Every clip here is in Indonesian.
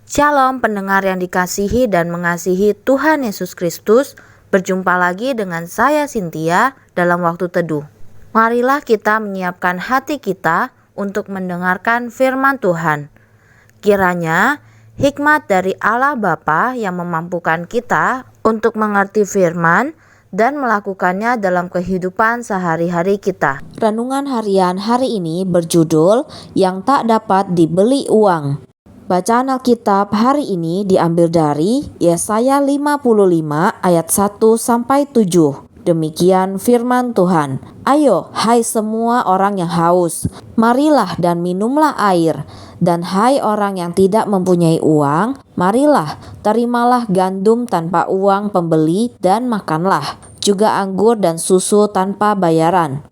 Shalom pendengar yang dikasihi dan mengasihi Tuhan Yesus Kristus. Berjumpa lagi dengan saya Cynthia dalam waktu teduh. Marilah kita menyiapkan hati kita untuk mendengarkan firman Tuhan. Kiranya hikmat dari Allah Bapa yang memampukan kita untuk mengerti firman dan melakukannya dalam kehidupan sehari-hari kita. Renungan harian hari ini berjudul Yang Tak Dapat Dibeli Uang. Bacaan Alkitab hari ini diambil dari Yesaya 55 ayat 1-7. Demikian firman Tuhan. Ayo, hai semua orang yang haus, marilah dan minumlah air. Dan hai orang yang tidak mempunyai uang, marilah, terimalah gandum tanpa uang pembeli dan makanlah, juga anggur dan susu tanpa bayaran.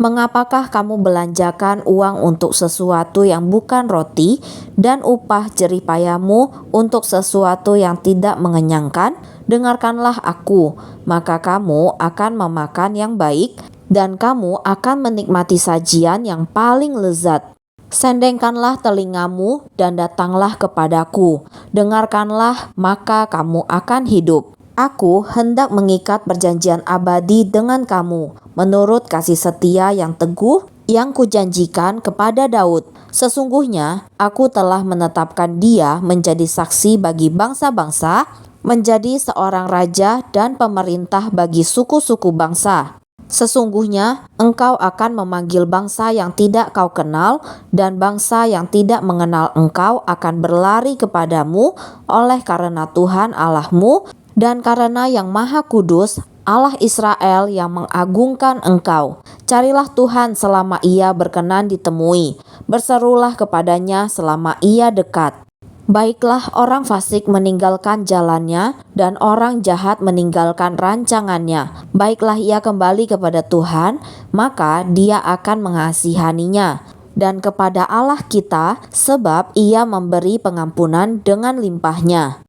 Mengapakah kamu belanjakan uang untuk sesuatu yang bukan roti dan upah jerih payahmu untuk sesuatu yang tidak mengenyangkan? Dengarkanlah aku, maka kamu akan memakan yang baik dan kamu akan menikmati sajian yang paling lezat. Sendengkanlah telingamu dan datanglah kepadaku. Dengarkanlah, maka kamu akan hidup. Aku hendak mengikat perjanjian abadi dengan kamu, menurut kasih setia yang teguh yang kujanjikan kepada Daud. Sesungguhnya aku telah menetapkan dia menjadi saksi bagi bangsa-bangsa, menjadi seorang raja dan pemerintah bagi suku-suku bangsa. Sesungguhnya engkau akan memanggil bangsa yang tidak kau kenal, dan bangsa yang tidak mengenal engkau akan berlari kepadamu oleh karena Tuhan Allahmu, dan karena Yang Maha Kudus, Allah Israel yang mengagungkan engkau. Carilah Tuhan selama ia berkenan ditemui, berserulah kepadanya selama ia dekat. Baiklah orang fasik meninggalkan jalannya, dan orang jahat meninggalkan rancangannya. Baiklah ia kembali kepada Tuhan, maka dia akan mengasihaninya. Dan kepada Allah kita, sebab ia memberi pengampunan dengan limpahnya.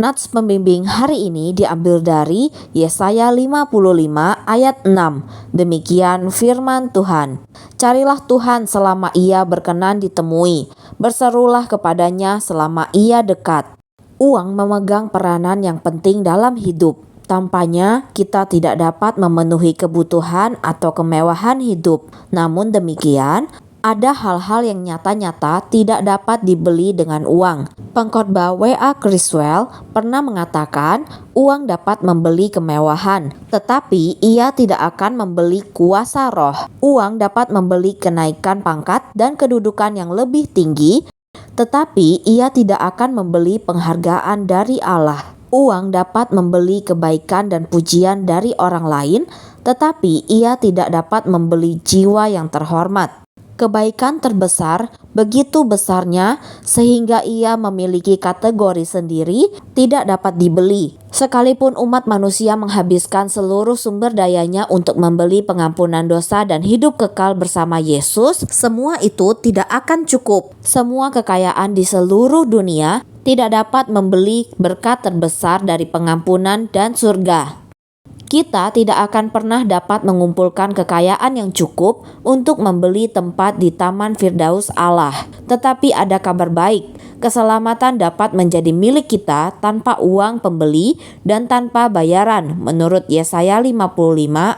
Nats pembimbing hari ini diambil dari Yesaya 55 ayat 6. Demikian firman Tuhan. Carilah Tuhan selama ia berkenan ditemui, berserulah kepadanya selama ia dekat. Uang memegang peranan yang penting dalam hidup. Tampaknya kita tidak dapat memenuhi kebutuhan atau kemewahan hidup. Namun demikian, ada hal-hal yang nyata-nyata tidak dapat dibeli dengan uang. Pengkhotbah W.A. Criswell pernah mengatakan uang dapat membeli kemewahan, tetapi ia tidak akan membeli kuasa roh. Uang dapat membeli kenaikan pangkat dan kedudukan yang lebih tinggi, tetapi ia tidak akan membeli penghargaan dari Allah. Uang dapat membeli kebaikan dan pujian dari orang lain, tetapi ia tidak dapat membeli jiwa yang terhormat. Kebaikan terbesar begitu besarnya sehingga ia memiliki kategori sendiri, tidak dapat dibeli. Sekalipun umat manusia menghabiskan seluruh sumber dayanya untuk membeli pengampunan dosa dan hidup kekal bersama Yesus, semua itu tidak akan cukup. Semua kekayaan di seluruh dunia tidak dapat membeli berkat terbesar dari pengampunan dan surga. Kita tidak akan pernah dapat mengumpulkan kekayaan yang cukup untuk membeli tempat di Taman Firdaus Allah. Tetapi ada kabar baik, keselamatan dapat menjadi milik kita tanpa uang pembeli dan tanpa bayaran, menurut Yesaya 55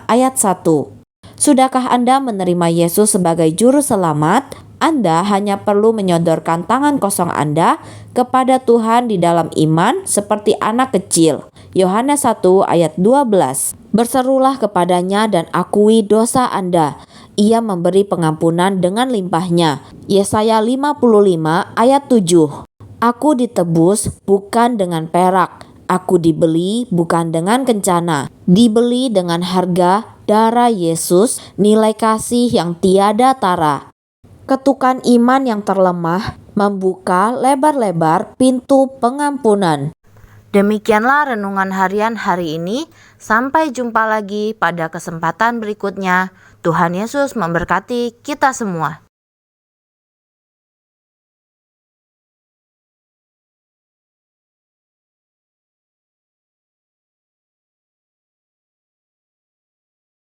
ayat 1. Sudahkah Anda menerima Yesus sebagai juru selamat? Anda hanya perlu menyodorkan tangan kosong Anda kepada Tuhan di dalam iman seperti anak kecil. Yohanes 1 ayat 12. Berserulah kepadanya dan akui dosa Anda. Ia memberi pengampunan dengan limpahnya. Yesaya 55 ayat 7. Aku ditebus bukan dengan perak. Aku dibeli bukan dengan kencana. Dibeli dengan harga darah Yesus, nilai kasih yang tiada tara. Ketukan iman yang terlemah membuka lebar-lebar pintu pengampunan. Demikianlah renungan harian hari ini. Sampai jumpa lagi pada kesempatan berikutnya. Tuhan Yesus memberkati kita semua.